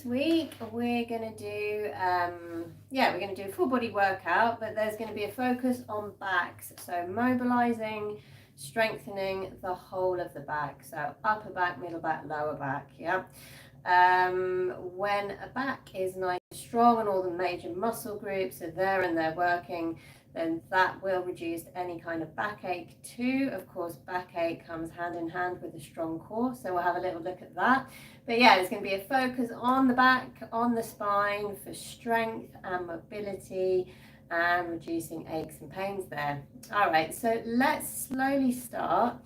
week we're going to do we're going to do a full body workout, but there's going to be a focus on backs, so mobilizing, strengthening the whole of the back, so upper back, middle back, lower back. When a back is nice and strong and all the major muscle groups are there and they're working, then that will reduce any kind of backache too. Of course, backache comes hand in hand with a strong core, so we'll have a little look at that. But yeah, there's going to be a focus on the back, on the spine for strength and mobility and reducing aches and pains there. All right, so let's slowly start.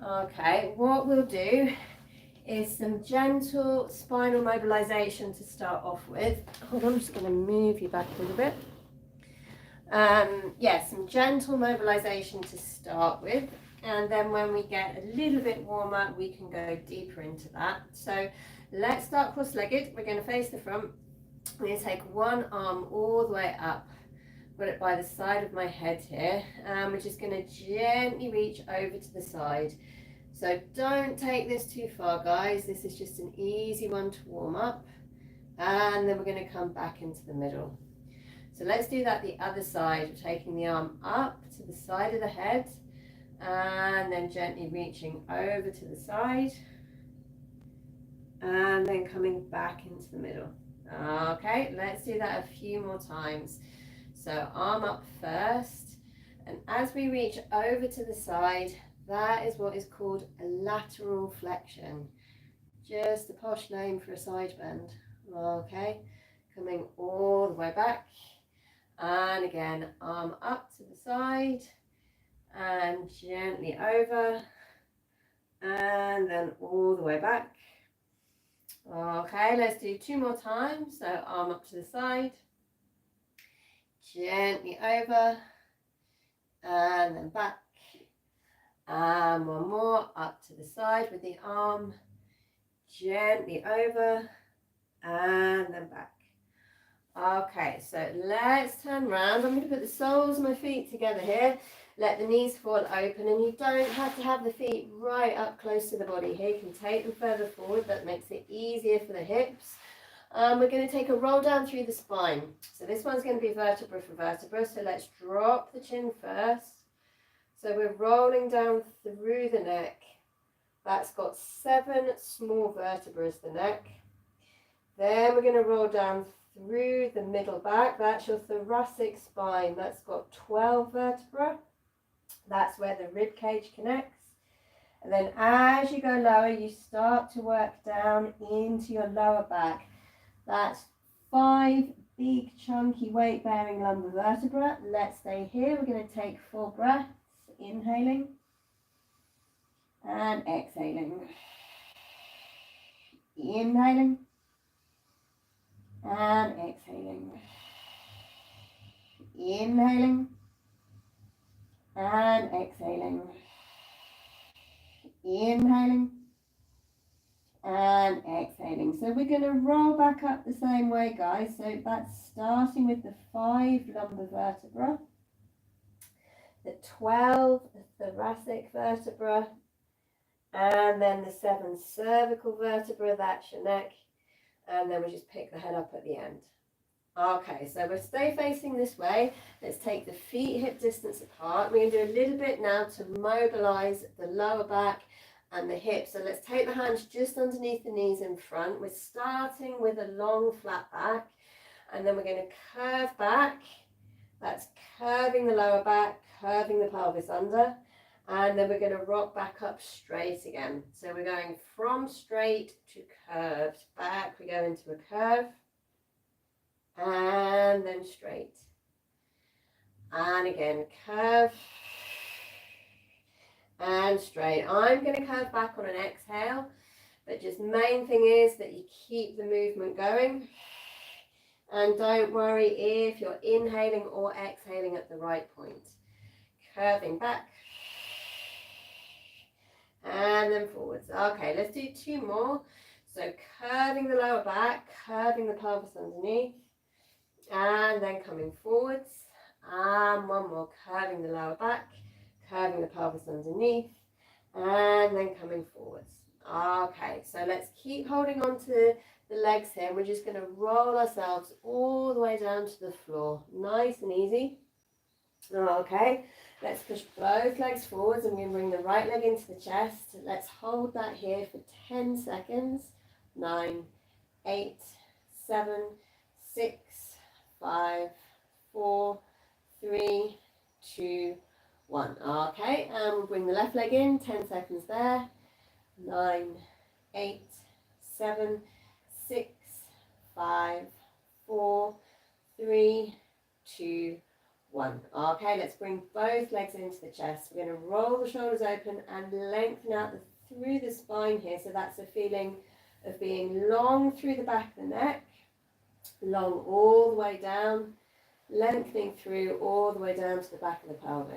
Okay, what we'll do is some gentle spinal mobilization to start off with. Hold on, I'm just going to move you back a little bit. Some gentle mobilization to start with, and then when we get a little bit warmer we can go deeper into that. So let's start cross-legged. We're going to face the front. I'm going to take one arm all the way up, put it by the side of my head here, and we're just going to gently reach over to the side. So don't take this too far, guys. This is just an easy one to warm up, and then we're going to come back into the middle. So let's do that the other side. We're taking the arm up to the side of the head and then gently reaching over to the side and then coming back into the middle. Okay, let's do that a few more times. So arm up first, and as we reach over to the side, that is what is called a lateral flexion. Just a posh name for a side bend. Okay, coming all the way back. And again, arm up to the side and gently over and then all the way back. Okay, let's do two more times. So arm up to the side, gently over and then back, and one more up to the side with the arm, gently over and then back. Okay, so let's turn around. I'm going to put the soles of my feet together here. Let the knees fall open, and you don't have to have the feet right up close to the body here. You can take them further forward. That makes it easier for the hips. We're going to take a roll down through the spine. So this one's going to be vertebra for vertebra. So let's drop the chin first. So we're rolling down through the neck. That's got 7 small vertebrae, the neck. Then we're going to roll down through the middle back. That's your thoracic spine. That's got 12 vertebrae. That's where the rib cage connects. And then as you go lower, you start to work down into your lower back. That's 5 big chunky weight bearing lumbar vertebrae. Let's stay here. We're going to take 4 breaths, inhaling and exhaling. Inhaling and exhaling. Inhaling and exhaling. Inhaling and exhaling. So we're going to roll back up the same way, guys. So that's starting with the 5 lumbar vertebrae, the 12 thoracic vertebrae, and then the 7 cervical vertebrae. That's your neck. And then we just pick the head up at the end. Okay, so we'll stay facing this way. Let's take the feet hip distance apart. We're going to do a little bit now to mobilize the lower back and the hips. So let's take the hands just underneath the knees in front. We're starting with a long flat back, and then we're going to curve back. That's curving the lower back, curving the pelvis under. And then we're going to rock back up straight again. So we're going from straight to curved. Back, we go into a curve. And then straight. And again, curve. And straight. I'm going to curve back on an exhale. But just main thing is that you keep the movement going. And don't worry if you're inhaling or exhaling at the right point. Curving back. And then forwards. Okay, let's do 2 more. So curving the lower back, curving the pelvis underneath, and then coming forwards. And one more, curving the lower back, curving the pelvis underneath, and then coming forwards. Okay, so let's keep holding on to the legs here. We're just going to roll ourselves all the way down to the floor. Nice and easy. Okay, let's push both legs forwards. I'm going to bring the right leg into the chest. Let's hold that here for 10 seconds. 9, 8, 7, 6, 5, 4, 3, 2, 1. Okay, and we'll bring the left leg in. 10 seconds there. 9, 8, 7, 6, 5, 4, 3, 2, 1. Okay, let's bring both legs into the chest. We're going to roll the shoulders open and lengthen out through the spine here. So that's a feeling of being long through the back of the neck, long all the way down, lengthening through all the way down to the back of the pelvis.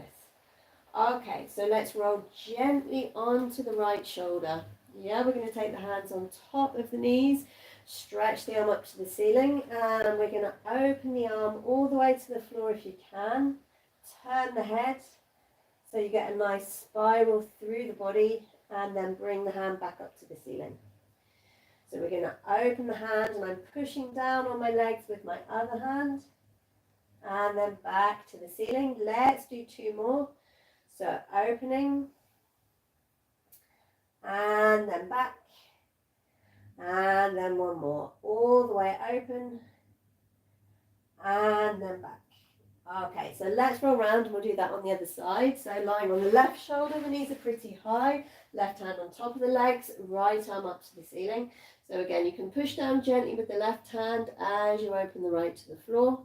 Okay, so let's roll gently onto the right shoulder. Yeah, we're going to take the hands on top of the knees, stretch the arm up to the ceiling, and we're going to open the arm all the way to the floor if you can. Turn the head so you get a nice spiral through the body, and then bring the hand back up to the ceiling. So we're going to open the hand, and I'm pushing down on my legs with my other hand, and then back to the ceiling. Let's do 2 more. So opening, and then back, and then 1 more. All the way open, and then back. Okay, so let's roll around and we'll do that on the other side. So lying on the left shoulder, the knees are pretty high. Left hand on top of the legs, right arm up to the ceiling. So again, you can push down gently with the left hand as you open the right to the floor.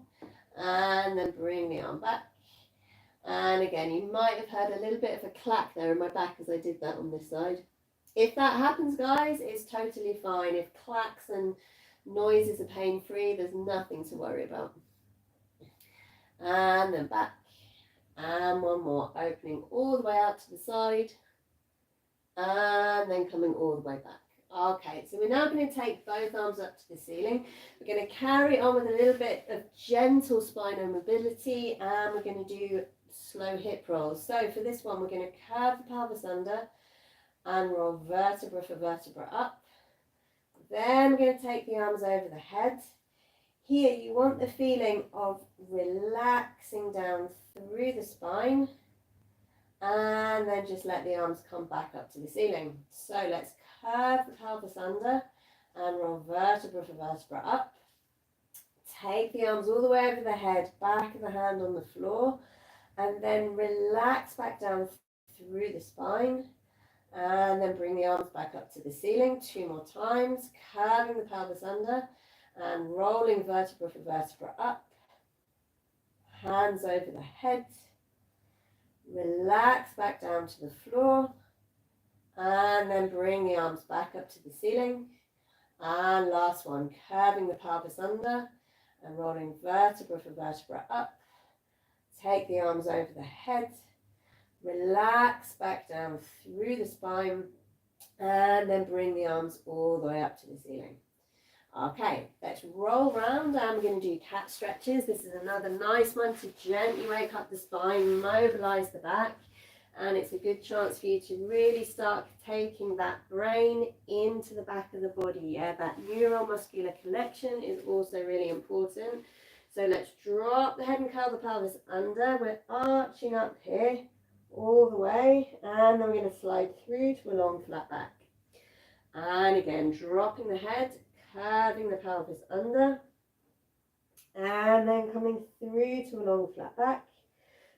And then bring the arm back. And again, you might have heard a little bit of a clack there in my back as I did that on this side. If that happens, guys, it's totally fine. If clacks and noises are pain-free, there's nothing to worry about. And then back. And 1 more. Opening all the way out to the side. And then coming all the way back. Okay, so we're now going to take both arms up to the ceiling. We're going to carry on with a little bit of gentle spinal mobility, and we're going to do slow hip rolls. So for this one, we're going to curve the pelvis under and roll vertebra for vertebra up. Then we're going to take the arms over the head. Here you want the feeling of relaxing down through the spine, and then just let the arms come back up to the ceiling. So let's curve the pelvis under and roll vertebra for vertebra up. Take the arms all the way over the head, back of the hand on the floor, and then relax back down through the spine, and then bring the arms back up to the ceiling 2 more times, curving the pelvis under and rolling vertebra for vertebra up. Hands over the head, relax back down to the floor, and then bring the arms back up to the ceiling. And last one, curving the pelvis under and rolling vertebra for vertebra up. Take the arms over the head, relax back down through the spine, and then bring the arms all the way up to the ceiling. Okay, let's roll round, and we're going to do cat stretches. This is another nice one to gently wake up the spine, mobilize the back, and it's a good chance for you to really start taking that brain into the back of the body. Yeah, that neuromuscular connection is also really important. So let's drop the head and curl the pelvis under. We're arching up here all the way, and then we're going to slide through to a long flat back. And again, dropping the head, curving the pelvis under, and then coming through to a long flat back.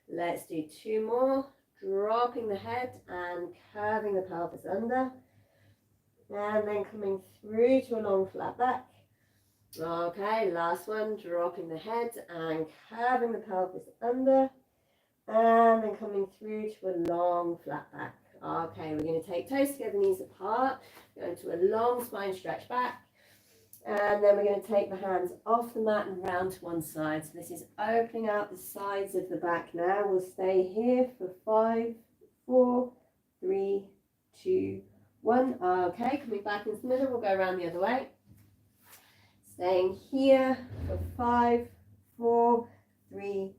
Let's do 2 more. Dropping the head and curving the pelvis under, and then coming through to a long flat back. Okay, last one, dropping the head and curving the pelvis under, and then coming through to a long flat back. Okay, we're going to take toes together, knees apart, go into a long spine stretch back, and then we're going to take the hands off the mat and round to one side. So this is opening out the sides of the back now. We'll stay here for 5, 4, 3, 2, 1. Okay, coming back into the middle, we'll go around the other way. Staying here for 5, 4, 3,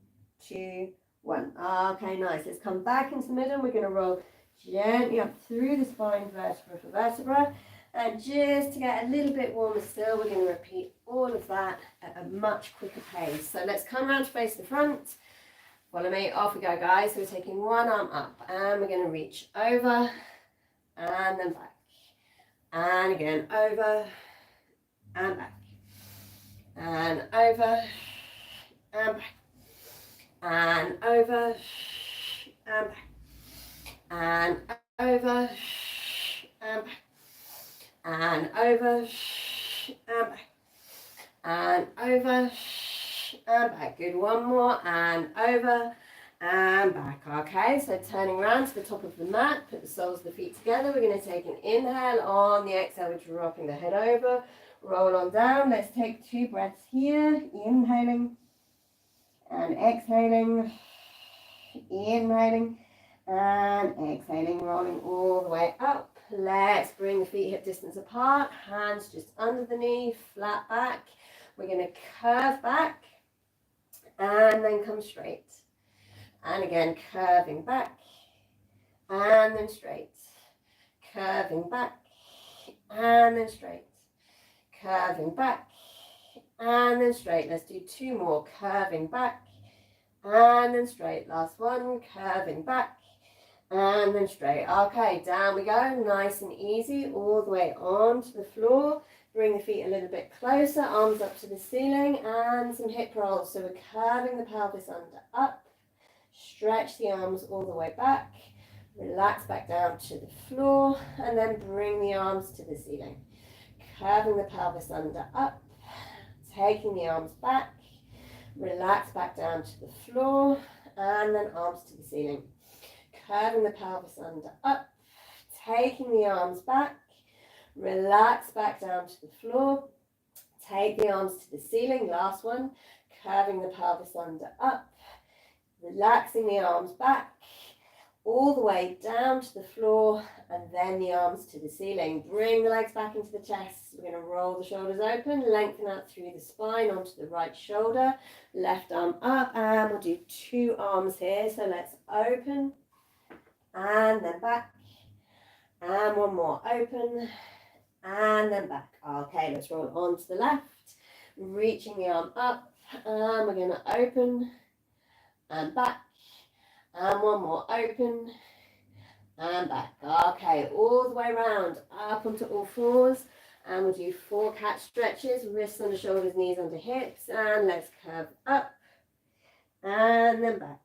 2, 1. Okay, nice. Let's come back into the middle. We're going to roll gently up through the spine, vertebra for vertebra. And just to get a little bit warmer still, we're going to repeat all of that at a much quicker pace. So let's come around to face the front. Follow me, off we go, guys. So we're taking one arm up and we're going to reach over and then back. And again, over and back. And over and back. And over and back. And over and back. And over and back. And over and back. Good, one more, and over and back. Okay, so turning around to the top of the mat, put the soles of the feet together. We're going to take an inhale. On the exhale, we're dropping the head over, roll on down. Let's take 2 breaths here, inhaling and exhaling, inhaling and exhaling, rolling all the way up. Let's bring the feet hip distance apart, hands just under the knee, flat back. We're going to curve back and then come straight. And again, curving back and then straight. Curving back and then straight. Curving back and then straight. Let's do 2 more. Curving back and then straight. Last one. Curving back and then straight. Okay, down we go. Nice and easy. All the way onto the floor. Bring the feet a little bit closer. Arms up to the ceiling and some hip rolls. So we're curving the pelvis under up. Stretch the arms all the way back. Relax back down to the floor. And then bring the arms to the ceiling. Curving the pelvis under up. Taking the arms back. Relax back down to the floor. And then arms to the ceiling. Curving the pelvis under up, taking the arms back, relax back down to the floor, take the arms to the ceiling, last one, curving the pelvis under up, relaxing the arms back, all the way down to the floor, and then the arms to the ceiling. Bring the legs back into the chest. We're going to roll the shoulders open, lengthen out through the spine onto the right shoulder, left arm up, and we'll do 2 arms here. So let's open, and then back, and one more, open, and then back. Okay, let's roll on to the left, reaching the arm up, and we're going to open, and back, and one more, open, and back. Okay, all the way around, up onto all fours, and we'll do 4 cat stretches, wrists under shoulders, knees under hips, and let's curve up, and then back,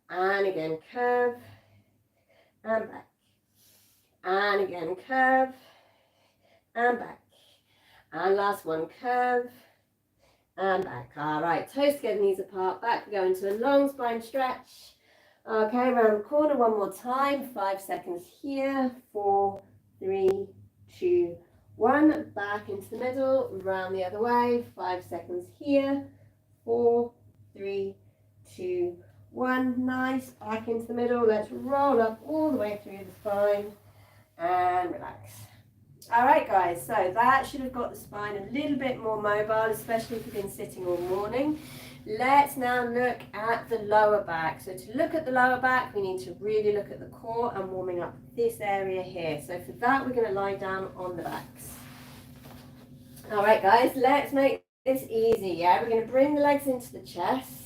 and again, curve, and back, and again curve, and back, and last one, curve, and back. All right, toes together, knees apart, back. We go into a long spine stretch. Okay, around the corner one more time, 5 seconds here, 4, 3, 2, 1, back into the middle, round the other way, 5 seconds here, 4, 3, 2, 1, nice, back into the middle. Let's roll up all the way through the spine and relax. All right, guys, so that should have got the spine a little bit more mobile, especially if you've been sitting all morning. Let's now look at the lower back. So to look at the lower back, we need to really look at the core and warming up this area here. So for that, we're going to lie down on the backs. All right, guys, let's make this easy, yeah? We're going to bring the legs into the chest.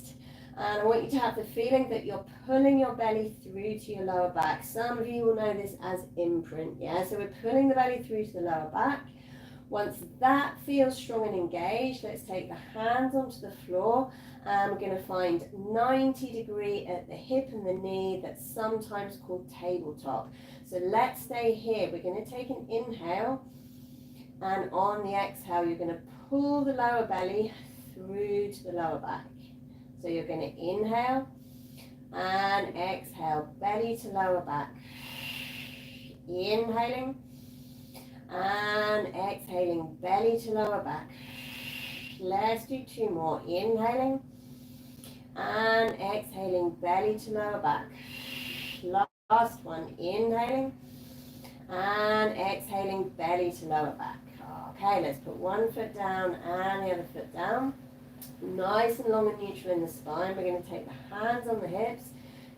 And I want you to have the feeling that you're pulling your belly through to your lower back. Some of you will know this as imprint, yeah? So we're pulling the belly through to the lower back. Once that feels strong and engaged, let's take the hands onto the floor. And we're going to find 90 degree at the hip and the knee. That's sometimes called tabletop. So let's stay here. We're going to take an inhale. And on the exhale, you're going to pull the lower belly through to the lower back. So you're going to inhale and exhale, belly to lower back. Inhaling and exhaling, belly to lower back. Let's do 2 more. Inhaling and exhaling, belly to lower back. Last one, inhaling and exhaling, belly to lower back. Okay, let's put one foot down and the other foot down. Nice and long and neutral in the spine. We're going to take the hands on the hips.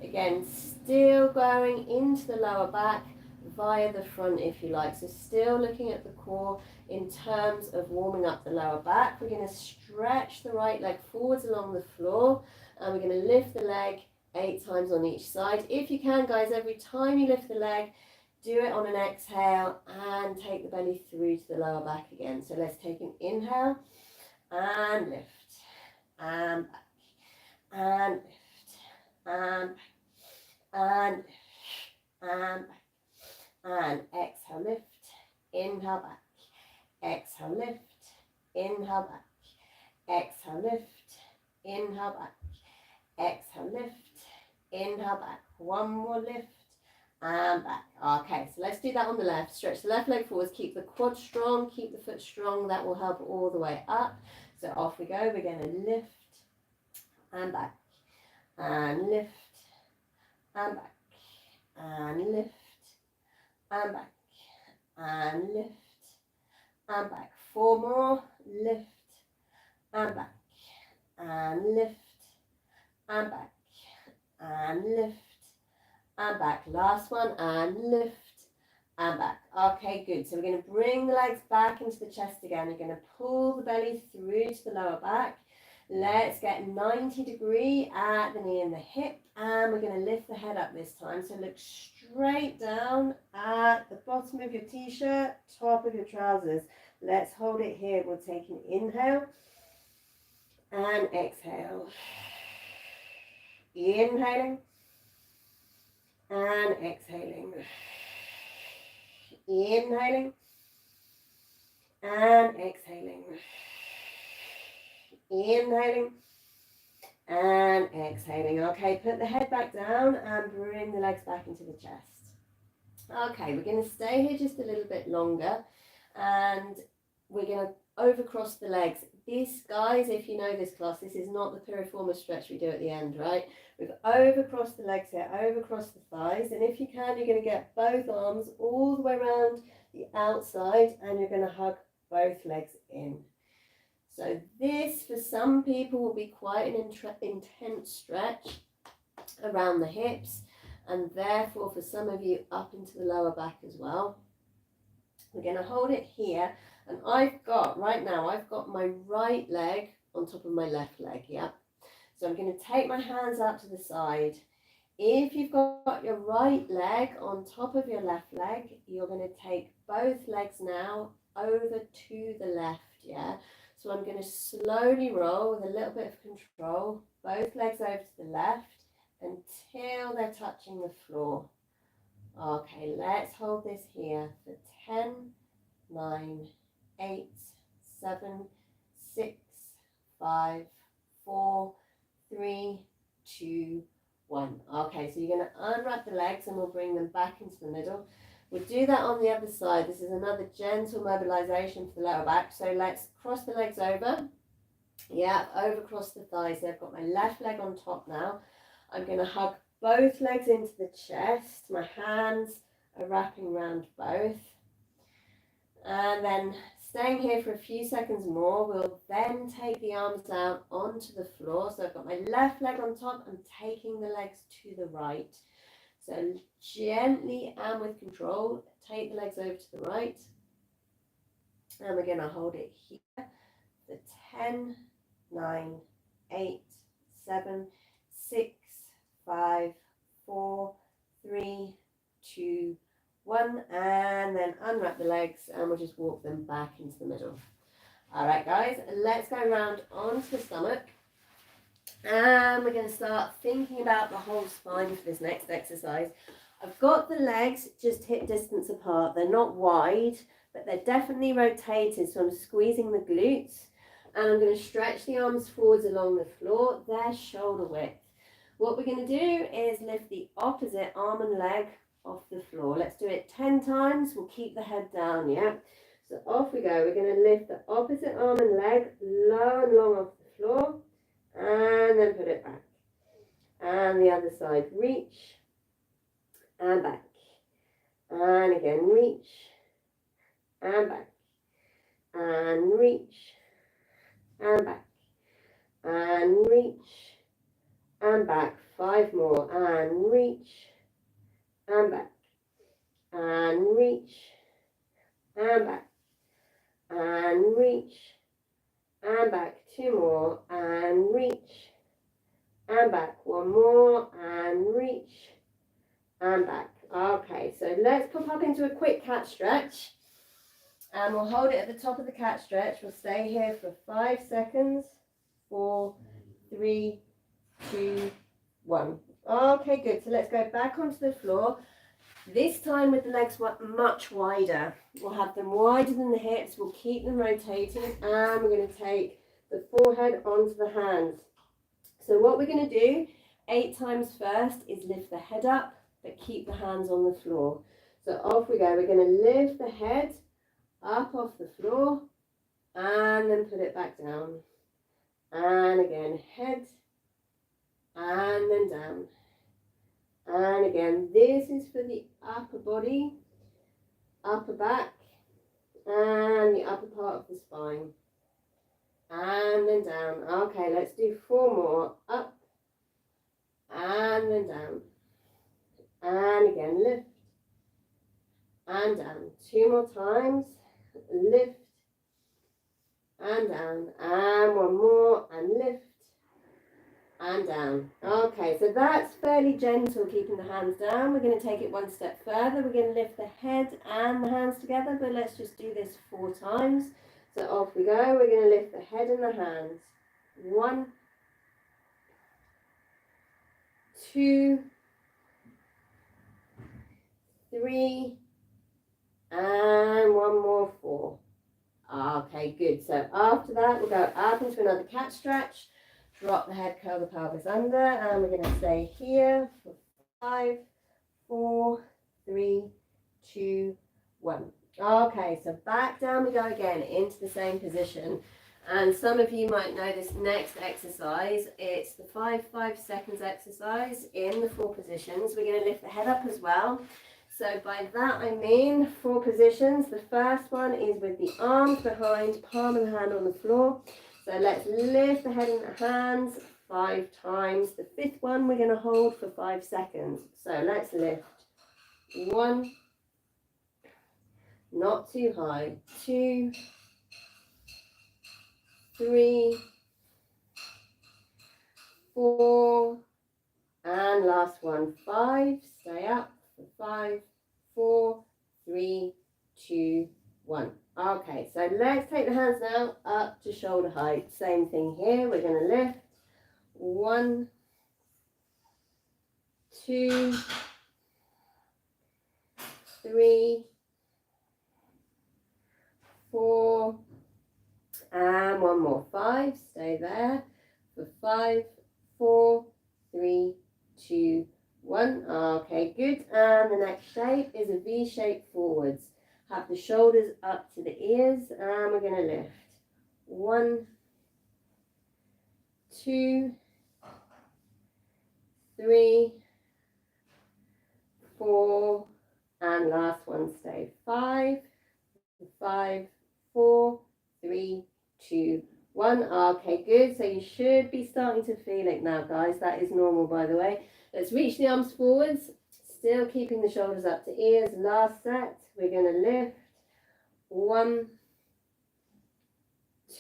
Again, still going into the lower back, via the front if you like. So still looking at the core in terms of warming up the lower back. We're going to stretch the right leg forwards along the floor, and we're going to lift the leg 8 times on each side. If you can, guys, every time you lift the leg, do it on an exhale and take the belly through to the lower back again. So let's take an inhale and lift and back and lift and back and lift and back and exhale, lift, inhale back, exhale, lift, inhale back, exhale, lift, inhale back, exhale, lift, inhale back. One more lift and back. Okay, so let's do that on the left. Stretch the left leg forwards, keep the quad strong, keep the foot strong. That will help all the way up. So off we go. We're going to lift and back and lift and back and lift and back and lift and back. 4 more. Lift and back and lift and back and lift and back. Last one, and lift and back. Okay, good. So we're going to bring the legs back into the chest again. We're going to pull the belly through to the lower back. Let's get 90 degree at the knee and the hip, and we're going to lift the head up this time. So look straight down at the bottom of your t-shirt, top of your trousers. Let's hold it here. We'll take an inhale and exhale. Inhaling and exhaling. Inhaling and exhaling. Inhaling and exhaling. Okay, put the head back down and bring the legs back into the chest. Okay, we're going to stay here just a little bit longer, and we're going to overcross the legs. This, guys, if you know this class, this is not the piriformis stretch we do at the end, right? We've overcrossed the legs here, overcrossed the thighs, and if you can, you're going to get both arms all the way around the outside, and you're going to hug both legs in. So this, for some people, will be quite an intense stretch around the hips, and therefore for some of you up into the lower back as well. We're going to hold it here, and I've got my right leg on top of my left leg, yeah? So I'm going to take my hands out to the side. If you've got your right leg on top of your left leg, you're going to take both legs now over to the left, yeah? So I'm going to slowly roll with a little bit of control, both legs over to the left until they're touching the floor. Okay, let's hold this here for 10, 9, 8, 7, 6, 5, 4, 3, 2, 1. Okay, so you're going to unwrap the legs and we'll bring them back into the middle. We'll do that on the other side. This is another gentle mobilization for the lower back. So let's cross the legs over. Yeah, over cross the thighs. I've got my left leg on top now. I'm going to hug both legs into the chest. My hands are wrapping around both. And then staying here for a few seconds more, we'll then take the arms down onto the floor. So I've got my left leg on top. I'm taking the legs to the right. So gently and with control, take the legs over to the right. And we're going to hold it here for 10, 9, 8, 7, 6, 5, 4, 3, 2, 1. And then unwrap the legs and we'll just walk them back into the middle. All right, guys, let's go around onto the stomach. And we're going to start thinking about the whole spine for this next exercise. I've got the legs just hip distance apart. They're not wide, but they're definitely rotated. So I'm squeezing the glutes and I'm going to stretch the arms forwards along the floor. They're shoulder width. What we're going to do is lift the opposite arm and leg off the floor. Let's do it 10 times. We'll keep the head down, yeah? So off we go. We're going to lift the opposite arm and leg low and long off the floor. And then put it back. And the other side, reach and back. And again, reach and back. And reach and back. And reach and back. 5 more. And reach and back. and reach, and back, and reach, and back. 2 more, and reach, and back. 1 more, and reach, and back. Okay, so let's pop up into a quick cat stretch. And we'll hold it at the top of the cat stretch. We'll stay here for 5 seconds. 4, 3, 2, 1. Okay, good. So let's go back onto the floor. This time with the legs much wider. We'll have them wider than the hips. We'll keep them rotating. And we're going to take the forehead onto the hands. So what we're going to do 8 times first is lift the head up, but keep the hands on the floor. So off we go. We're going to lift the head up off the floor and then put it back down. And again, head and then down. And again, this is for the upper body, upper back, and the upper part of the spine. And then down. Okay, let's do 4 more. Up and then down. And again, lift and down. 2 more times. Lift and down, and 1 more, and lift and down. Okay, so that's fairly gentle, keeping the hands down. We're going to take it 1 step further. We're going to lift the head and the hands together, but let's just do this 4 times. So off we go. We're going to lift the head and the hands. 1, 2, 3, and 1 more, 4. Okay, good. So after that, we'll go up into another cat stretch. Drop the head, curl the pelvis under, and we're going to stay here for 5, 4, 3, 2, 1. Okay, so back down we go again into the same position. And some of you might know this next exercise. It's the 5 seconds exercise in the 4 positions. We're going to lift the head up as well. So by that I mean 4 positions. The first one is with the arms behind, palm of the hand on the floor. So let's lift the head and the hands 5 times. The 5th one we're going to hold for 5 seconds. So let's lift. 1, not too high. 2, 3, 4, and last one, 5. Stay up for 5, 4, 3, 2, 1. Okay, so let's take the hands now up to shoulder height. Same thing here. We're going to lift. 1, 2, 3, 4, and 1 more. 5. Stay there for 5, 4, 3, 2, 1. Okay, good. And the next shape is a V shape forwards. Have the shoulders up to the ears, and we're going to lift. 1, 2, 3, 4, and last one, stay 5, 5, 4, 3, 2, 1. Okay, good. So you should be starting to feel it now, guys. That is normal, by the way. Let's reach the arms forwards, still keeping the shoulders up to ears. Last set, we're going to lift. 1,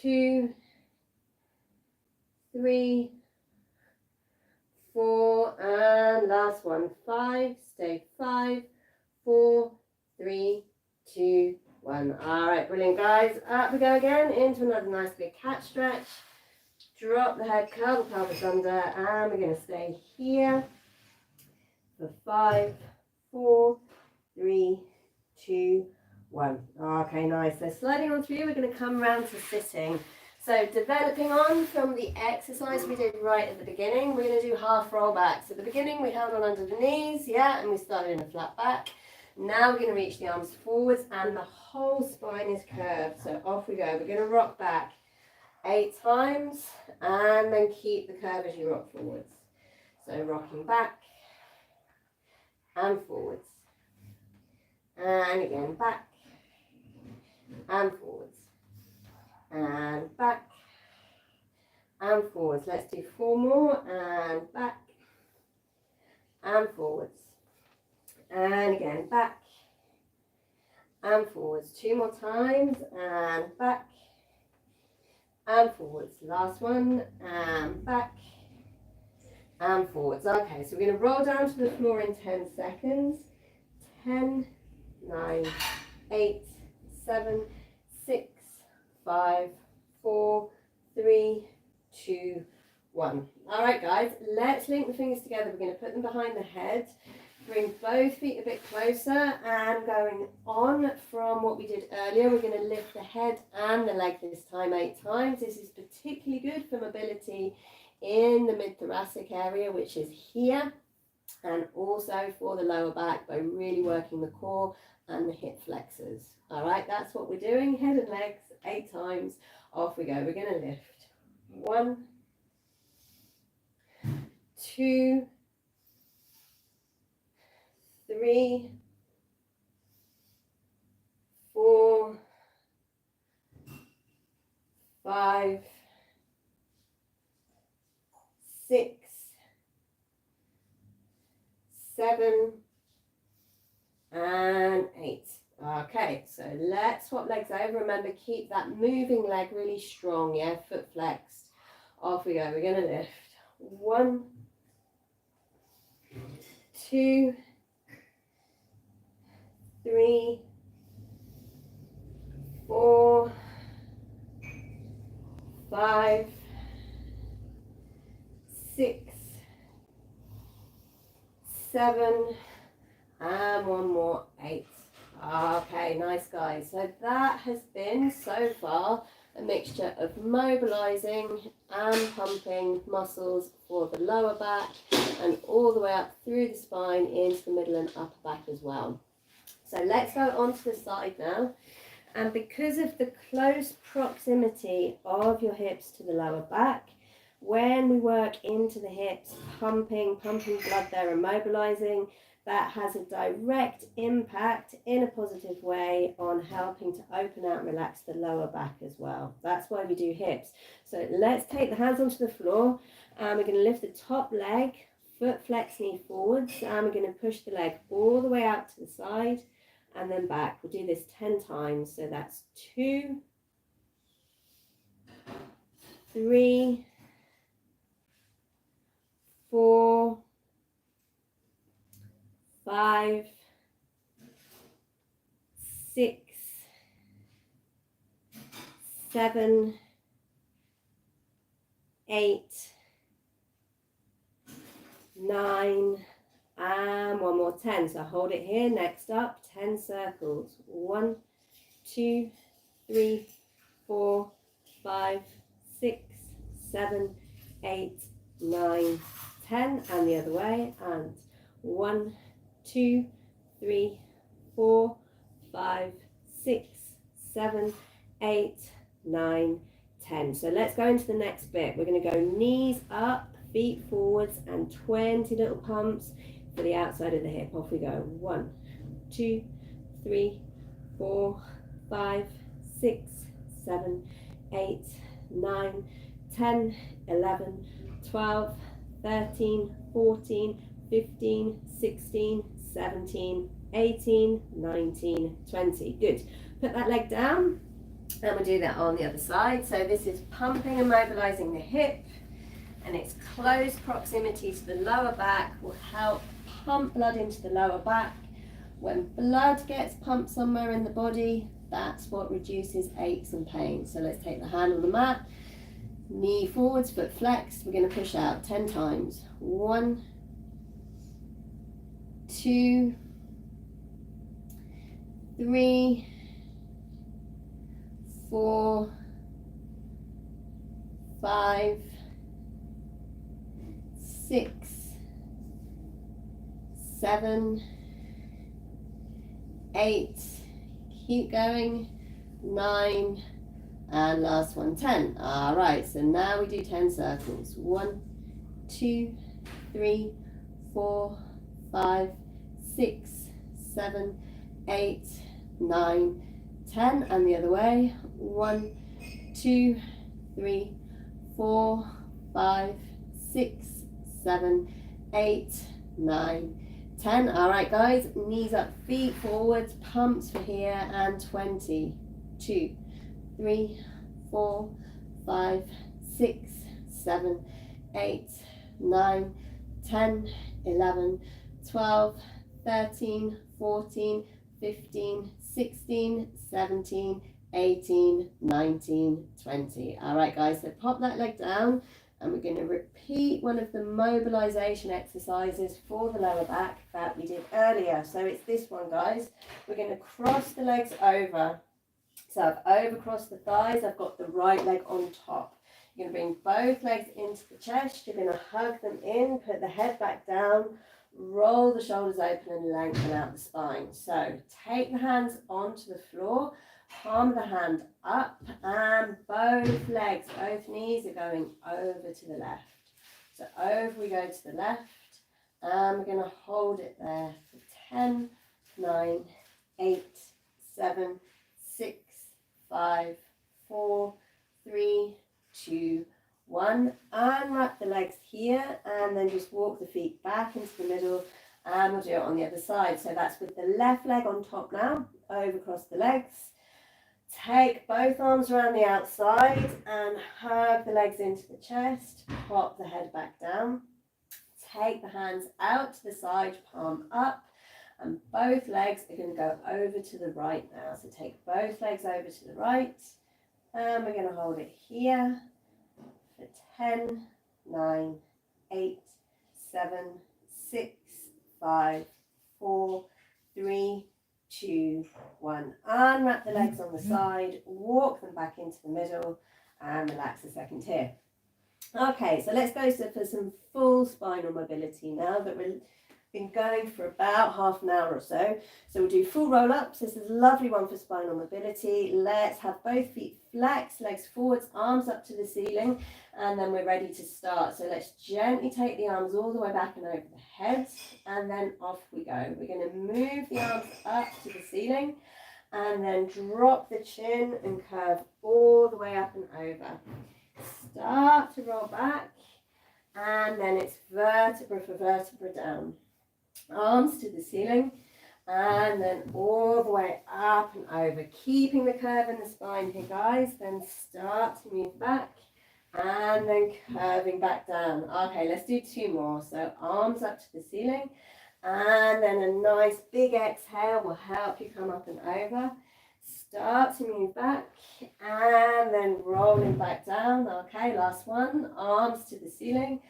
2, 3, 4, and last one, 5. Stay 5, 4, 3, 2, 1. All right, brilliant, guys. Up we go again into another nice big cat stretch. Drop the head, curl the pelvis under, and we're going to stay here for 5, 4, 3, 2, 1. Okay, nice. So sliding on through, we're going to come around to sitting. So developing on from the exercise we did right at the beginning, we're going to do half roll backs. At the beginning, we held on under the knees, yeah, and we started in a flat back. Now we're going to reach the arms forwards and the whole spine is curved. So off we go. We're going to rock back 8 times and then keep the curve as you rock forwards. So rocking back and forwards. And again, back and forwards. And back and forwards. Let's do 4 more, and back and forwards. And again, back and forwards. 2 more times, and back and forwards. Last one, and back and forwards. Okay, so we're going to roll down to the floor in 10 seconds. 10, 9, 8, 7, 6, 5, 4, 3, 2, 1. All right, guys, let's link the fingers together. We're going to put them behind the head. Bring both feet a bit closer, and going on from what we did earlier, we're going to lift the head and the leg this time 8 times. This is particularly good for mobility in the mid-thoracic area, which is here, and also for the lower back by really working the core and the hip flexors. All right, that's what we're doing. Head and legs 8 times. Off we go. We're going to lift. 1, 2, 3, 4, 5, 6, 7, and 8. Okay, so let's swap legs over. Remember, keep that moving leg really strong, yeah, foot flexed. Off we go. We're going to lift. 1, 2, 3, 4, 5, 6, 7, and one more, 8. Okay, nice guys. So that has been so far a mixture of mobilizing and pumping muscles for the lower back and all the way up through the spine into the middle and upper back as well. So let's go on to the side now. And because of the close proximity of your hips to the lower back, when we work into the hips, pumping blood there and mobilizing, that has a direct impact in a positive way on helping to open out and relax the lower back as well. That's why we do hips. So let's take the hands onto the floor, and we're going to lift the top leg, foot flex, knee forwards, and we're going to push the leg all the way out to the side and then back. We'll do this 10 times. So that's 2, 3, 4, 5, 6, 7, 8, 9, and one more, 10. So hold it here. Next up, 10 circles. 1, 2, 3, 4, 5, 6, 7, 8, 9, 10, and the other way. And 1, 2, 3, 4, 5, 6, 7, 8, 9, 10. So let's go into the next bit. We're going to go knees up, feet forwards, and 20 little pumps for the outside of the hip. Off we go. 1, 2, 3, 4, 5, 6, 7, 8, 9, 10, 11, 12, 13, 14, 15, 16, 17, 18, 19, 20. Good. Put that leg down, and we'll do that on the other side. So this is pumping and mobilizing the hip, and its close proximity to the lower back will help pump blood into the lower back. When blood gets pumped somewhere in the body, that's what reduces aches and pains. So let's take the hand on the mat, knee forwards, foot flexed. We're going to push out 10 times. 1, 2, 3, 4, 5, 6, 7, 8, keep going, 9, and last one, 10. All right, so now we do 10 circles. 1, 2, 3, 4, 5, 6, 7, 8, 9, 10, and the other way. 1, 2, 3, 4, 5, 6, 7, 8, 9, 10. All right, guys, knees up, feet forwards, pumps for here, and 20. 2, 3, 4, 5, 6, 7, 8, 9, 10, 11, 12, 13, 14, 15, 16, 17, 18, 19, 20. All right, guys, so pop that leg down, and we're going to repeat one of the mobilization exercises for the lower back that we did earlier. So it's this one, guys. We're going to cross the legs over. So I've overcrossed the thighs, I've got the right leg on top. You're going to bring both legs into the chest, you're going to hug them in, put the head back down, roll the shoulders open and lengthen out the spine. So take the hands onto the floor, palm of the hand up, and both legs, both knees are going over to the left. So over we go to the left, and we're going to hold it there for 10, 9, 8, 7, 6, 5, 4, 3, 2, 1. Unwrap the legs here, and then just walk the feet back into the middle, and we'll do it on the other side. So that's with the left leg on top now, over across the legs. Take both arms around the outside and hug the legs into the chest, pop the head back down. Take the hands out to the side, palm up, and both legs are going to go over to the right now. So take both legs over to the right, and we're going to hold it here for 10, 9, 8, 7, 6, 5, 4, 3, 2, 1. Unwrap the legs on the side, walk them back into the middle, and relax a second here. Okay, so let's go for some full spinal mobility now that we've been going for about half an hour or so. So we'll do full roll-ups. This is a lovely one for spinal mobility. Let's have both feet flexed, legs forwards, arms up to the ceiling, and then we're ready to start. So let's gently take the arms all the way back and over the head, and then off we go. We're going to move the arms up to the ceiling, and then drop the chin and curve all the way up and over. Start to roll back, and then it's vertebra for vertebra down. Arms to the ceiling, and then all the way up and over, keeping the curve in the spine here, guys. Then start to move back, and then curving back down. Okay, let's do 2 more. So arms up to the ceiling, and then a nice big exhale will help you come up and over. Start to move back, and then rolling back down. Okay, last one. Arms to the ceiling,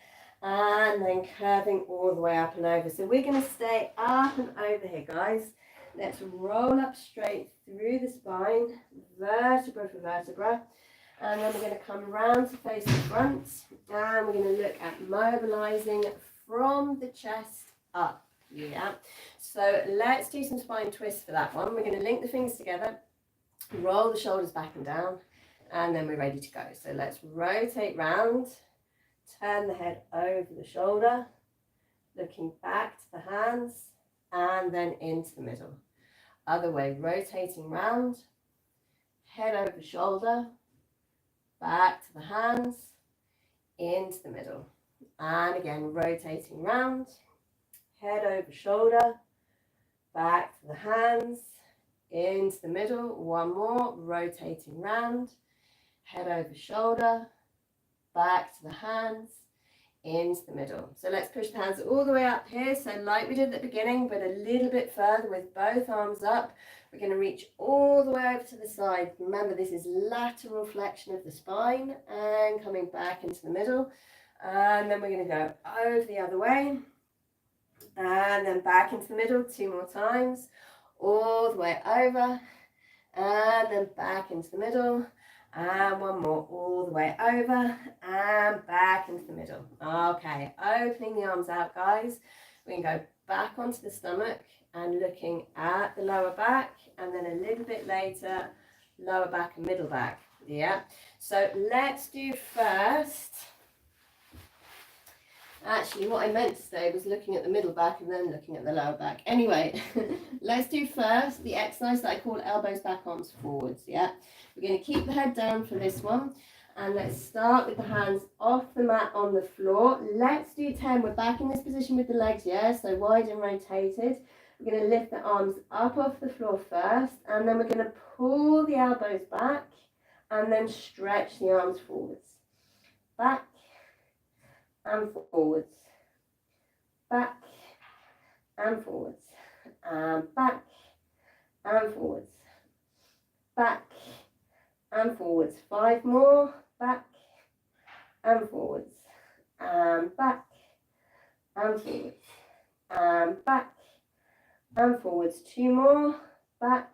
and then curving all the way up and over. So we're going to stay up and over here, guys. Let's roll up straight through the spine, vertebra for vertebra, and then we're going to come round to face the front, and we're going to look at mobilizing from the chest up. Yeah, so let's do some spine twists for that one. We're going to link the fingers together, roll the shoulders back and down, and then we're ready to go. So let's rotate round, turn the head over the shoulder, looking back to the hands, and then into the middle. Other way, rotating round, head over shoulder, back to the hands, into the middle. And again, rotating round, head over shoulder, back to the hands, into the middle. One more, rotating round, head over shoulder, back to the hands, into the middle. So let's push the hands all the way up here. So like we did at the beginning, but a little bit further with both arms up. We're going to reach all the way over to the side. Remember, this is lateral flexion of the spine, and coming back into the middle. And then we're going to go over the other way, and then back into the middle 2 more times, all the way over, and then back into the middle, and one more, all the way over and back into the middle. Okay, opening the arms out, guys. We can go back onto the stomach and looking at the lower back, and then a little bit later, lower back and middle back. Yeah, so let's do first. Actually, what I meant to say was looking at the middle back and then looking at the lower back. Anyway, let's do first the exercise that I call elbows back, arms forwards. Yeah, we're going to keep the head down for this one, And let's start with the hands off the mat on the floor. Let's do 10. We're back in this position with the legs, yeah? So wide and rotated. We're going to lift the arms up off the floor first, and then we're going to pull the elbows back and then stretch the arms forwards. Back and forwards. Back and forwards. And back and forwards. Back and forwards. 5 more. Back and forwards. And back and forwards. And back and forwards. 2 more. Back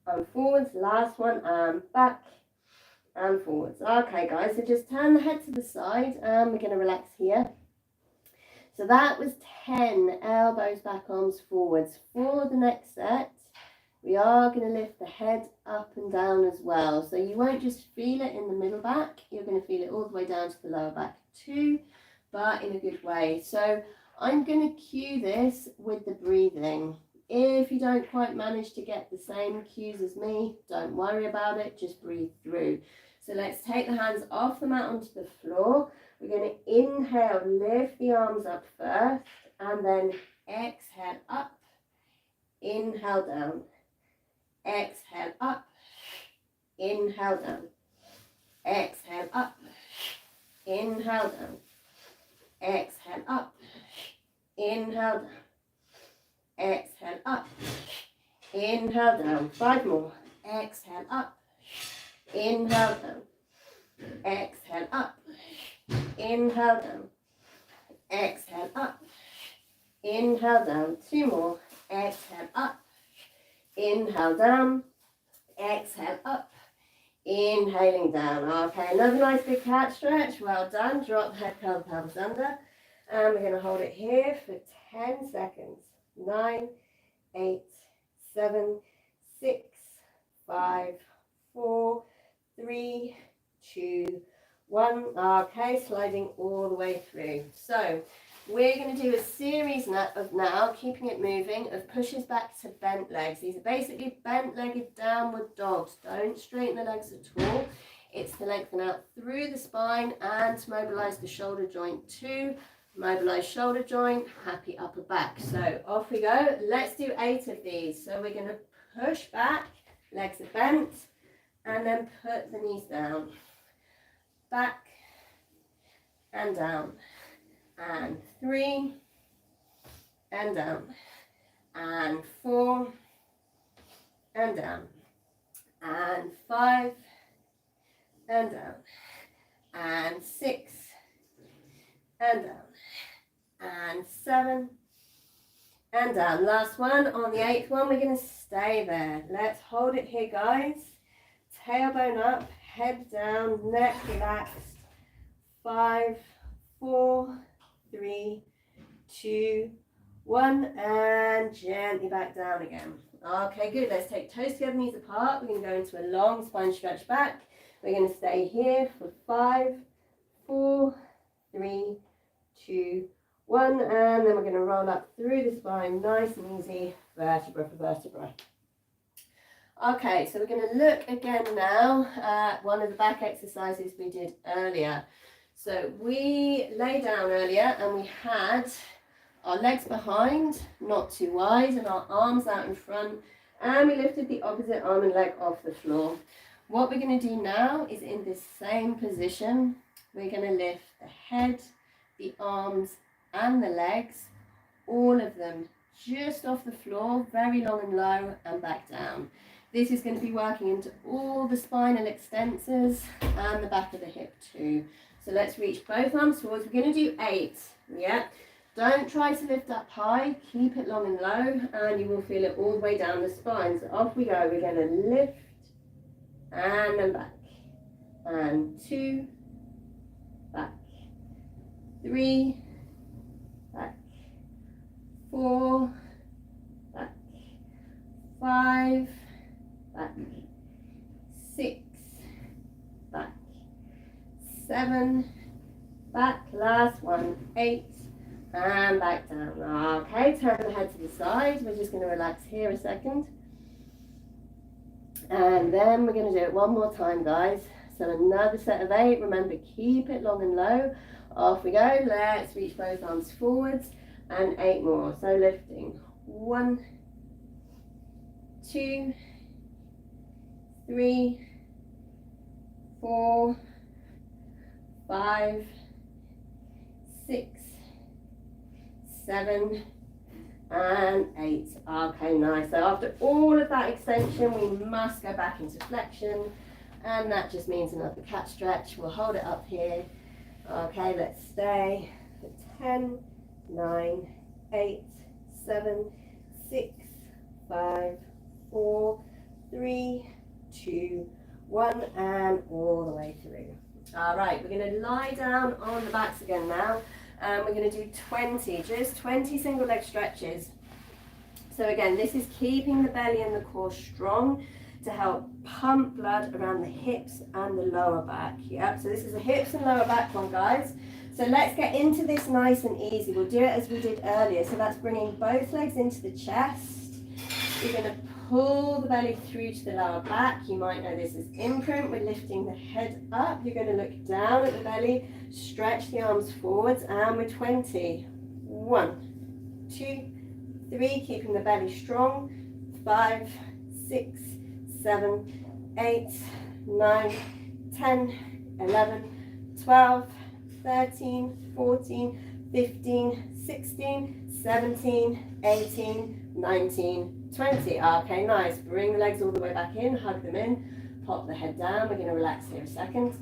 and forwards. Last one. And back and forwards. Okay, guys, so just turn the head to the side and we're going to relax here. So that was 10 elbows back, arms forwards. For the next set, we are going to lift the head up and down as well. So you won't just feel it in the middle back, you're going to feel it all the way down to the lower back too, but in a good way. So I'm going to cue this with the breathing. If you don't quite manage to get the same cues as me, don't worry about it, just breathe through. So let's take the hands off the mat onto the floor. We're going to inhale, lift the arms up first, and then exhale up, inhale down. Exhale up, inhale down. Exhale up, inhale down. Exhale up, inhale down. Exhale up, inhale down. 5 more. Exhale up, inhale down. Exhale up, inhale down. Exhale up, inhale down. 2 more. Exhale up, inhale down, exhale up, inhaling down. Okay, another nice big cat stretch. Well done. Drop the head, curl the pelvis under. And we're going to hold it here for 10 seconds. 9, 8, 7, 6, 5, 4, 3, 2, 1. Okay, sliding all the way through. So we're going to do a series of now, keeping it moving, of pushes back to bent legs. These are basically bent-legged downward dogs. Don't straighten the legs at all. It's to lengthen out through the spine and to mobilize the shoulder joint too. Mobilize shoulder joint, happy upper back. So off we go. Let's do 8 of these. So we're going to push back, legs are bent, and then put the knees down. Back and down. And 3, and down, and 4, and down, and 5, and down, and 6, and down, and 7, and down. Last one. On the 8th one, we're going to stay there. Let's hold it here, guys. Tailbone up, head down, neck relaxed. 5, 4, 3, 2, 1, and gently back down again. Okay, good. Let's take toes together, knees apart. We're going to go into a long spine stretch back. We're going to stay here for 5, 4, 3, 2, 1, and then we're going to roll up through the spine, nice and easy, vertebra for vertebra. Okay, so we're going to look again now at one of the back exercises we did earlier. So we lay down earlier and we had our legs behind, not too wide, and our arms out in front, and we lifted the opposite arm and leg off the floor. What we're going to do now is in this same position, we're going to lift the head, the arms and the legs, all of them just off the floor, very long and low, and back down. This is going to be working into all the spinal extensors and the back of the hip too. So let's reach both arms towards. We're going to do 8. Yeah. Don't try to lift up high. Keep it long and low, and you will feel it all the way down the spine. So off we go. We're going to lift and then back. And 2, back. 3, back. 4, back. 5, back. 6, back. 7, back. Last one. 8, and back down. Okay, turn the head to the side. We're just going to relax here a second. And then we're going to do it one more time, guys. So another set of 8. Remember, keep it long and low. Off we go. Let's reach both arms forwards and 8 more. So lifting 1, 2, 3, 4, 5, 6, 7, and 8. Okay, nice. So after all of that extension, we must go back into flexion, and that just means another cat stretch. We'll hold it up here. Okay, let's stay for 10, 9, 8, 7, 6, 5, 4, 3, 2, 1, and all the way through. All right, we're going to lie down on the backs again now, and we're going to do 20, just 20 single leg stretches. So again, this is keeping the belly and the core strong to help pump blood around the hips and the lower back. Yep, so this is a hips and lower back one, guys. So let's get into this nice and easy. We'll do it as we did earlier. So that's bringing both legs into the chest. You're going to pull the belly through to the lower back. You might know this as imprint. We're lifting the head up. You're going to look down at the belly, stretch the arms forwards, and we're 20. 1, 2, 3, keeping the belly strong. 5, 6, 7, 8, 9, 10, 11, 12, 13, 14, 15, 16, 17, 18, 19, 20. Okay, nice. Bring the legs all the way back in, hug them in, pop the head down. We're going to relax here a second.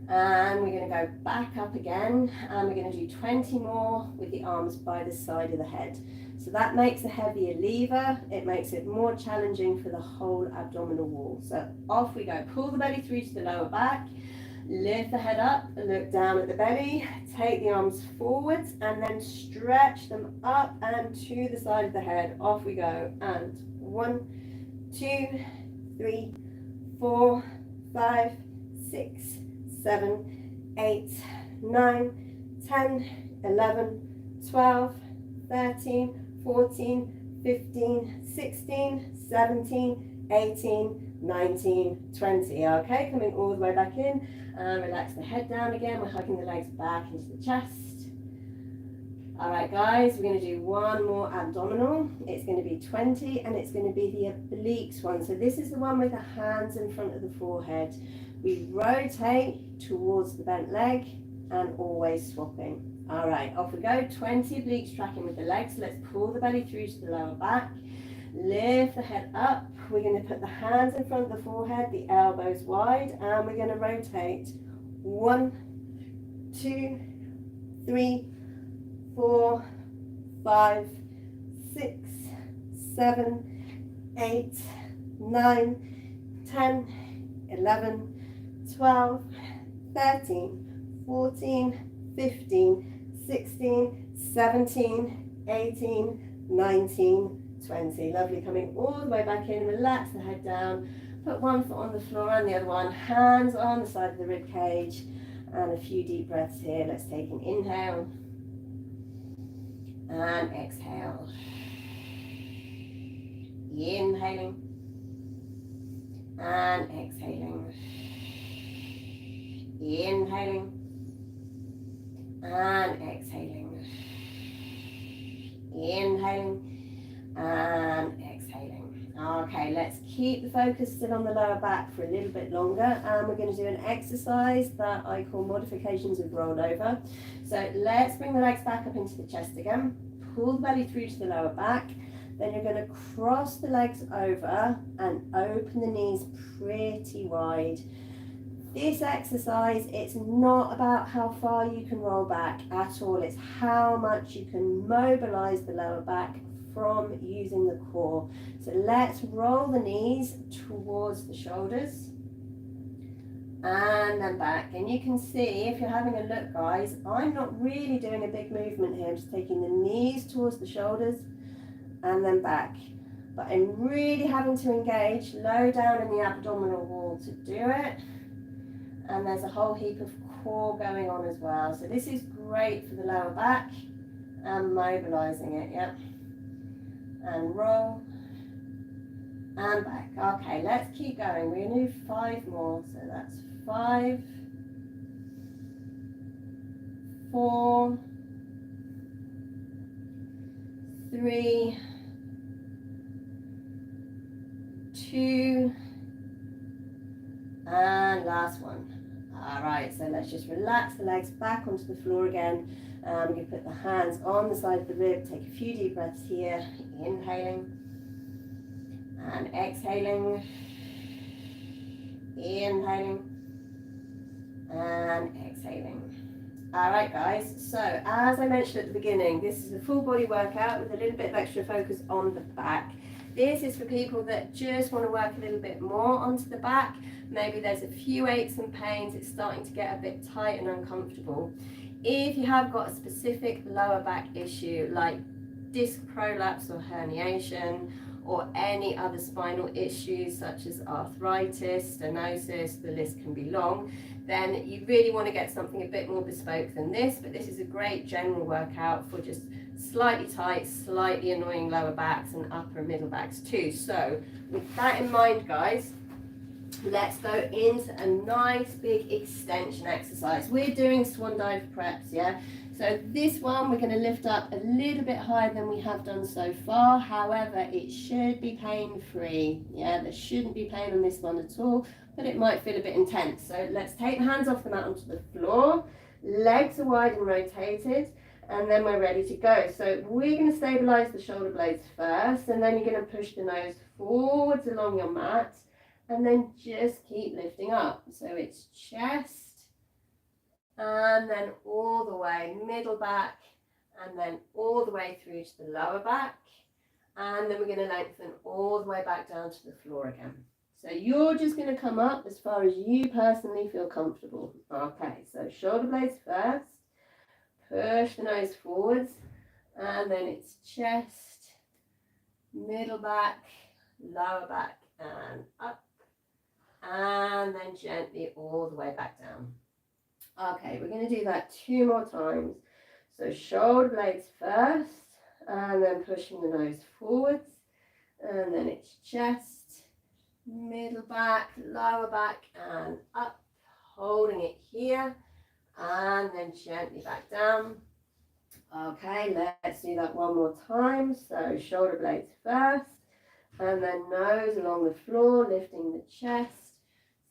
And we're going to go back up again, and we're going to do 20 more with the arms by the side of the head. So that makes a heavier lever. It makes it more challenging for the whole abdominal wall. So off we go. Pull the belly through to the lower back. Lift the head up, look down at the belly, take the arms forwards, and then stretch them up and to the side of the head. Off we go. And 1, 2, 3, 4, 5, 6, 7, 8, 9, 10, 11, 12, 13, 14, 15, 16, 17, 18, 19, 20. Okay, coming all the way back in. Relax the head down again. We're hugging the legs back into the chest. All right, guys, we're going to do one more abdominal. It's going to be 20, and it's going to be the obliques one. So this is the one with the hands in front of the forehead. We rotate towards the bent leg and always swapping. All right, off we go. 20 obliques tracking with the legs. Let's pull the belly through to the lower back. Lift the head up. We're going to put the hands in front of the forehead, the elbows wide, and we're going to rotate. 1, 2, 3, 4, 5, 6, 7, 8, 9, 10, 11, 12, 13, 14, 15, 16, 17, 18, 19, 20. Lovely. Coming all the way back in. Relax the head down. Put one foot on the floor and the other one. Hands on the side of the rib cage. And a few deep breaths here. Let's take an inhale and exhale. Inhaling and exhaling. Inhaling and exhaling. Inhaling and exhaling. Okay, let's keep the focus still on the lower back for a little bit longer, and we're going to do an exercise that I call modifications of rollover. So let's bring the legs back up into the chest again. Pull the belly through to the lower back. Then you're going to cross the legs over and open the knees pretty wide. This exercise, it's not about how far you can roll back at all. It's how much you can mobilize the lower back from using the core. So let's roll the knees towards the shoulders and then back. And you can see, if you're having a look, guys, I'm not really doing a big movement here. I'm just taking the knees towards the shoulders and then back. But I'm really having to engage low down in the abdominal wall to do it. And there's a whole heap of core going on as well. So this is great for the lower back and mobilizing it, yep. And roll and back. Okay, let's keep going. We're going to do 5 more. So that's 5, 4, 3, 2, and last one. All right, so let's just relax the legs back onto the floor again. We're going to put the hands on the side of the rib. Take a few deep breaths here. Inhaling and exhaling. Inhaling and exhaling. All right, guys, so as I mentioned at the beginning, this is a full body workout with a little bit of extra focus on the back. This is for people that just want to work a little bit more onto the back. Maybe there's a few aches and pains, it's starting to get a bit tight and uncomfortable. If you have got a specific lower back issue like disc prolapse or herniation, or any other spinal issues such as arthritis, stenosis, the list can be long, then you really want to get something a bit more bespoke than this. But this is a great general workout for just slightly tight, slightly annoying lower backs and upper and middle backs too. So with that in mind, guys, let's go into a nice big extension exercise. We're doing swan dive preps, yeah? So this one we're going to lift up a little bit higher than we have done so far. However, it should be pain-free. Yeah, there shouldn't be pain on this one at all, but it might feel a bit intense. So let's take the hands off the mat onto the floor. Legs are wide and rotated, and then we're ready to go. So we're going to stabilize the shoulder blades first, and then you're going to push the nose forwards along your mat, and then just keep lifting up. So it's chest, and then all the way middle back, and then all the way through to the lower back, and then we're going to lengthen all the way back down to the floor again. So you're just going to come up as far as you personally feel comfortable. Okay, so shoulder blades first, push the nose forwards, and then it's chest, middle back, lower back, and up, and then gently all the way back down. Okay, we're going to do that 2 more times. So shoulder blades first, and then pushing the nose forwards, and then it's chest, middle back, lower back, and up, holding it here, and then gently back down. Okay, let's do that 1 more time. So shoulder blades first, and then nose along the floor, lifting the chest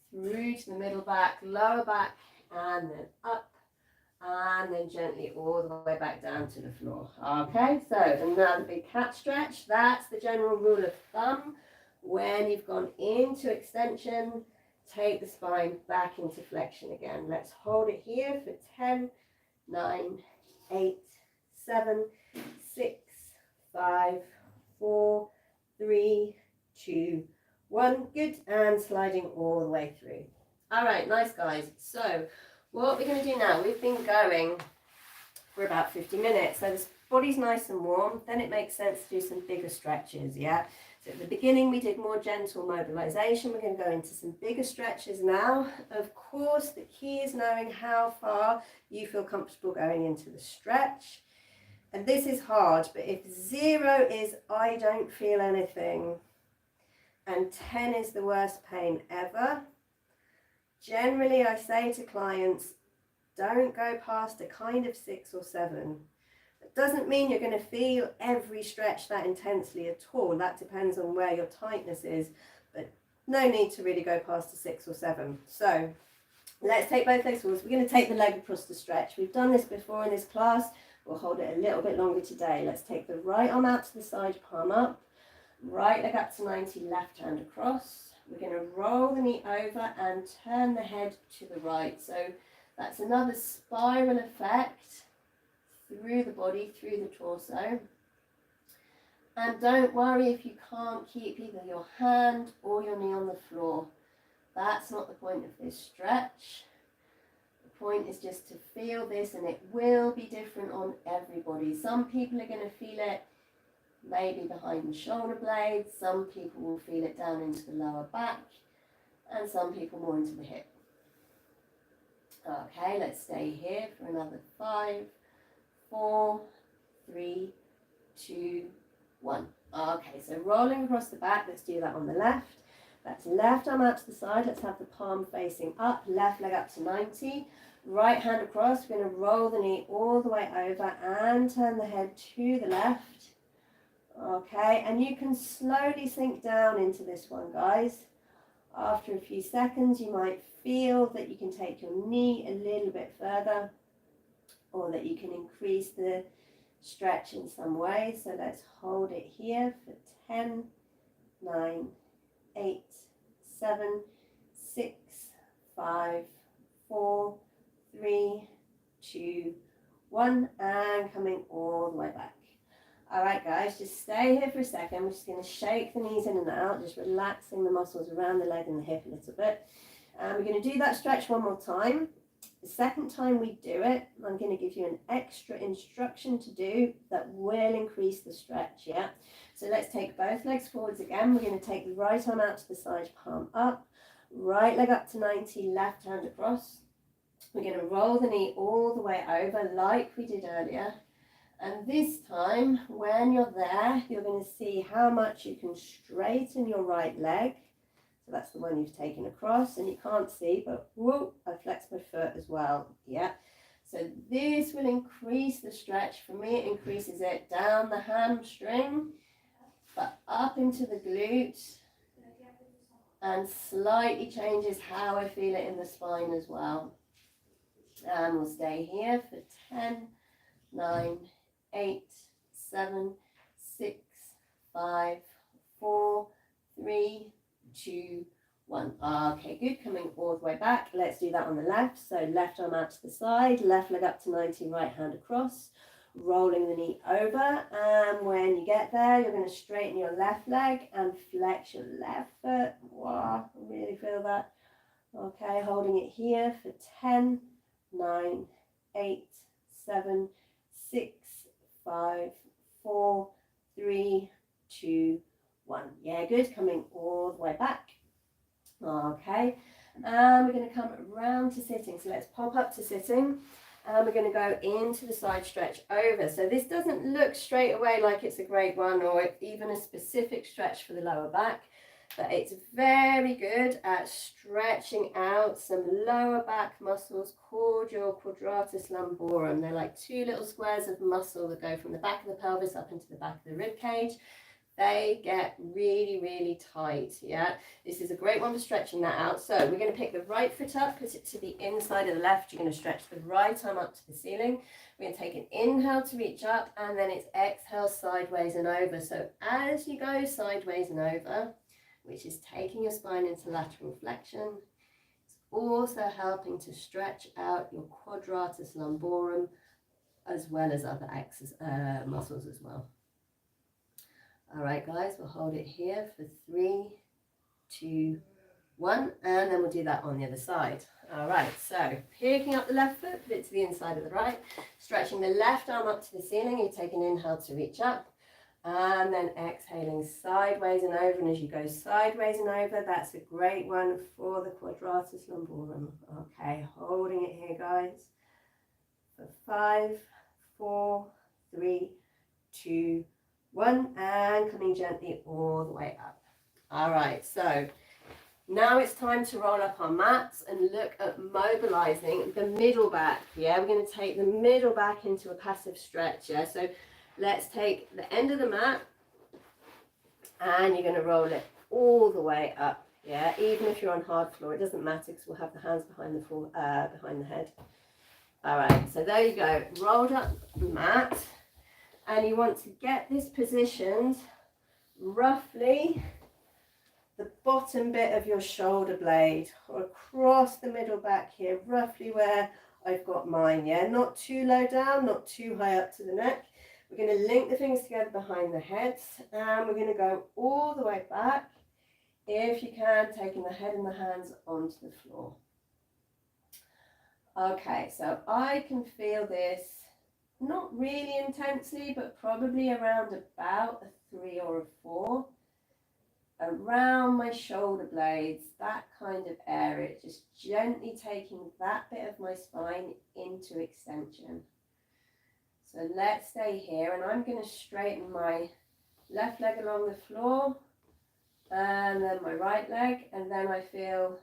through to the middle back, lower back, and then up, and then gently all the way back down to the floor. Okay, so another big cat stretch. That's the general rule of thumb. When you've gone into extension, take the spine back into flexion again. Let's hold it here for 10, 9, 8, 7, 6, 5, 4, 3, 2, 1. Good, and sliding all the way through. All right, nice guys. So what we're going to do now, we've been going for about 50 minutes. So this body's nice and warm. Then it makes sense to do some bigger stretches, yeah? So at the beginning, we did more gentle mobilization. We're going to go into some bigger stretches now. Of course, the key is knowing how far you feel comfortable going into the stretch. And this is hard, but if 0 is I don't feel anything, and 10 is the worst pain ever, generally I say to clients, don't go past a kind of 6 or 7. It doesn't mean you're going to feel every stretch that intensely at all. That depends on where your tightness is, but no need to really go past a 6 or 7. So let's take both legs forwards. We're going to take the leg across the stretch. We've done this before in this class. We'll hold it a little bit longer today. Let's take the right arm out to the side, palm up. Right leg up to 90, left hand across. We're going to roll the knee over and turn the head to the right. So that's another spiral effect through the body, through the torso. And don't worry if you can't keep either your hand or your knee on the floor. That's not the point of this stretch. The point is just to feel this, and it will be different on everybody. Some people are going to feel it maybe behind the shoulder blades, some people will feel it down into the lower back, and some people more into the hip. Okay, let's stay here for another 5, 4, 3, 2, 1. Okay, so rolling across the back, let's do that on the left. That's left arm out to the side, let's have the palm facing up, left leg up to 90. Right hand across, we're going to roll the knee all the way over and turn the head to the left. Okay, and you can slowly sink down into this one, guys. After a few seconds, you might feel that you can take your knee a little bit further, or that you can increase the stretch in some way. So let's hold it here for 10, 9, 8, 7, 6, 5, 4, 3, 2, 1, and coming all the way back. All right, guys, just stay here for a second. We're just going to shake the knees in and out, just relaxing the muscles around the leg and the hip a little bit. And we're going to do that stretch one more time. The second time we do it, I'm going to give you an extra instruction to do that will increase the stretch, yeah? So let's take both legs forwards again. We're going to take the right arm out to the side, palm up, right leg up to 90, left hand across. We're going to roll the knee all the way over like we did earlier. And this time, when you're there, you're going to see how much you can straighten your right leg. So that's the one you've taken across, and you can't see, but whoa, I flex my foot as well. Yeah. So this will increase the stretch. For me, it increases it down the hamstring, but up into the glute, and slightly changes how I feel it in the spine as well. And we'll stay here for 10, 9, 8, 7, 6, 5, 4, 3, 2, 1. Okay, good. Coming all the way back. Let's do that on the left. So left arm out to the side, left leg up to 90, right hand across, rolling the knee over. And when you get there, you're going to straighten your left leg and flex your left foot. Wow, I really feel that. Okay, holding it here for 10, 9, 8, 7, 6, 5, 4, 3, 2, 1. Yeah, good. Coming all the way back. Okay, and we're going to come round to sitting. So let's pop up to sitting, and we're going to go into the side stretch over. So this doesn't look straight away like it's a great one or even a specific stretch for the lower back, but it's very good at stretching out some lower back muscles called your quadratus lumborum. They're like two little squares of muscle that go from the back of the pelvis up into the back of the rib cage. They get really, really tight, yeah? This is a great one for stretching that out. So we're going to pick the right foot up, put it to the inside of the left. You're going to stretch the right arm up to the ceiling. We're going to take an inhale to reach up, and then it's exhale sideways and over. So as you go sideways and over, which is taking your spine into lateral flexion, it's also helping to stretch out your quadratus lumborum as well as other muscles as well. All right, guys, we'll hold it here for 3, 2, 1, and then we'll do that on the other side. All right, so picking up the left foot, put it to the inside of the right, stretching the left arm up to the ceiling. You take an inhale to reach up, and then exhaling sideways and over. And as you go sideways and over, that's a great one for the quadratus lumborum. Okay, holding it here, guys, for 5, 4, 3, 2, 1, and coming gently all the way up. All right, so now it's time to roll up our mats and look at mobilizing the middle back. Yeah, we're going to take the middle back into a passive stretch. Yeah, so let's take the end of the mat, and you're going to roll it all the way up. Yeah, even if you're on hard floor, it doesn't matter because we'll have the hands behind the head. All right, so there you go, rolled up the mat. And you want to get this positioned roughly the bottom bit of your shoulder blade or across the middle back here, roughly where I've got mine, yeah? Not too low down, not too high up to the neck. We're going to link the fingers together behind the head, and we're going to go all the way back, if you can, taking the head and the hands onto the floor. Okay, so I can feel this not really intensely, but probably around about a 3 or a 4 around my shoulder blades, that kind of area, just gently taking that bit of my spine into extension. So let's stay here, and I'm going to straighten my left leg along the floor, and then my right leg, and then I feel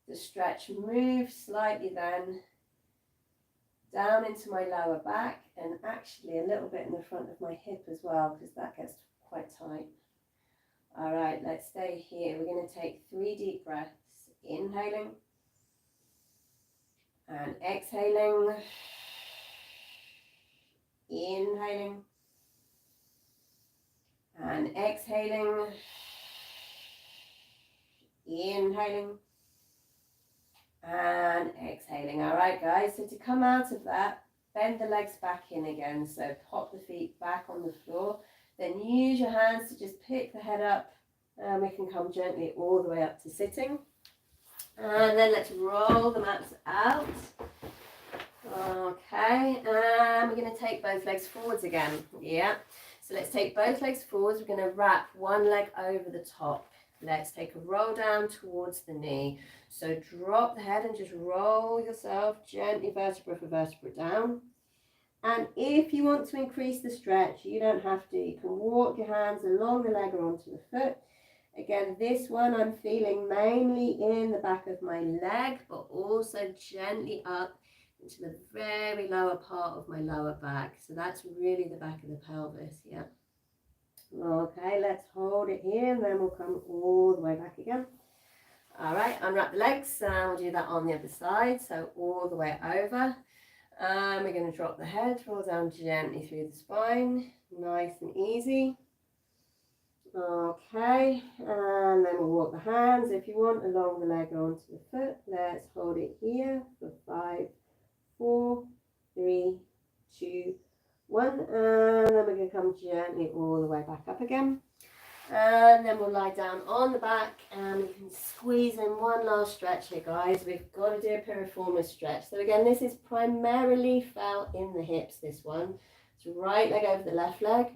the stretch move slightly then down into my lower back, and actually a little bit in the front of my hip as well, because that gets quite tight. All right, let's stay here. We're going to take 3 deep breaths, inhaling and exhaling, inhaling and exhaling, inhaling and exhaling. All right, guys, so to come out of that, bend the legs back in again. So pop the feet back on the floor, then use your hands to just pick the head up, and we can come gently all the way up to sitting. And then let's roll the mats out. Okay, and we're going to take both legs forwards again. Yeah, so let's take both legs forwards. We're going to wrap one leg over the top. Let's take a roll down towards the knee. So drop the head and just roll yourself gently vertebra for vertebra down. And if you want to increase the stretch, you don't have to. You can walk your hands along the leg or onto the foot. Again, this one I'm feeling mainly in the back of my leg, but also gently up into the very lower part of my lower back. So that's really the back of the pelvis, yeah. Okay, let's hold it here, and then we'll come all the way back again. All right, unwrap the legs, and we'll do that on the other side. So all the way over. And we're going to drop the head, roll down gently through the spine, nice and easy. Okay, and then we'll walk the hands, if you want, along the leg or onto the foot. Let's hold it here for 5, 4, 3, 2, 1, and then we're going to come gently all the way back up again. And then we'll lie down on the back, and we can squeeze in one last stretch here, guys. We've got to do a piriformis stretch. So again, this is primarily felt in the hips, this one. So right leg over the left leg,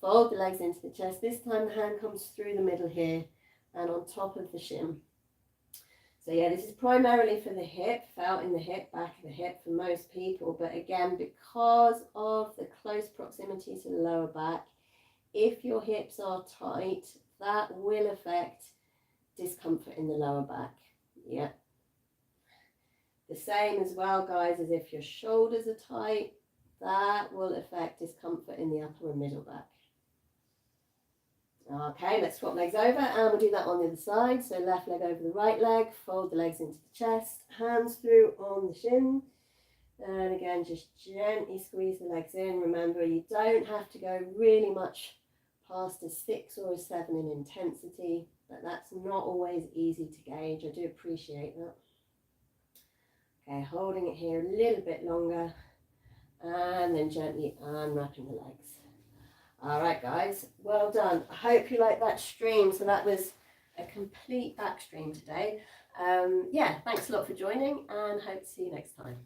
fold the legs into the chest. This time the hand comes through the middle here and on top of the shin. So yeah, this is primarily for the hip, felt in the hip, back of the hip for most people. But again, because of the close proximity to the lower back, if your hips are tight, that will affect discomfort in the lower back. Yeah. The same as well, guys, as if your shoulders are tight, that will affect discomfort in the upper and middle back. Okay, let's swap legs over, and we'll do that on the other side. So left leg over the right leg, fold the legs into the chest, hands through on the shin. And again, just gently squeeze the legs in. Remember, you don't have to go really much past a 6 or a 7 in intensity, but that's not always easy to gauge. I do appreciate that. Okay, holding it here a little bit longer, and then gently unwrapping the legs. All right, guys, well done. I hope you like that stream. So that was a complete back stream today. Yeah, thanks a lot for joining, and hope to see you next time.